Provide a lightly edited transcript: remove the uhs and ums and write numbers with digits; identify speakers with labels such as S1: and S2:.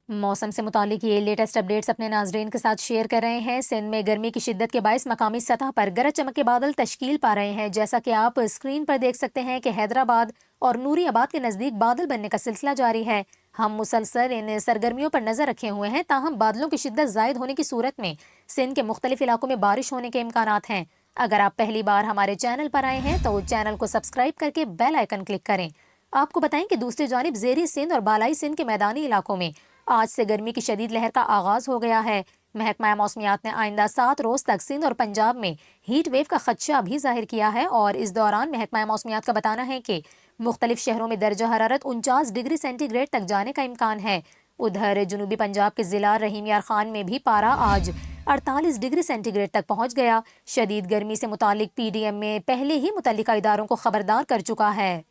S1: موسم سے متعلق یہ لیٹسٹ اپڈیٹس اپنے ناظرین کے ساتھ شیئر کر رہے ہیں۔ سندھ میں گرمی کی شدت کے باعث مقامی سطح پر گرج چمک کے بادل تشکیل پا رہے ہیں۔ جیسا کہ آپ اسکرین پر دیکھ سکتے ہیں کہ حیدرآباد اور نوری آباد کے نزدیک بادل بننے کا سلسلہ جاری ہے۔ ہم مسلسل ان سرگرمیوں پر نظر رکھے ہوئے ہیں، تاہم بادلوں کی شدت زائد ہونے کی صورت میں سندھ کے مختلف علاقوں میں بارش ہونے کے امکانات ہیں۔ اگر آپ پہلی بار ہمارے چینل پر آئے ہیں تو چینل کو سبسکرائب کر کے بیل آئیکن کلک کریں۔ آپ کو بتائیں کہ دوسری جانب زیری سندھ اور بالائی سندھ کے میدانی علاقوں میں آج سے گرمی کی شدید لہر کا آغاز ہو گیا ہے۔ محکمہ موسمیات نے آئندہ 7 روز تک سندھ اور پنجاب میں ہیٹ ویو کا خدشہ بھی ظاہر کیا ہے، اور اس دوران محکمہ موسمیات کا بتانا ہے کہ مختلف شہروں میں درجہ حرارت 49 ڈگری سینٹی گریڈ تک جانے کا امکان ہے۔ ادھر جنوبی پنجاب کے ضلع رحیم یار خان میں بھی پارہ آج 48 ڈگری سینٹی گریڈ تک پہنچ گیا۔ شدید گرمی سے متعلق پی ڈی ایم میں پہلے ہی متعلقہ اداروں کو خبردار کر چکا ہے۔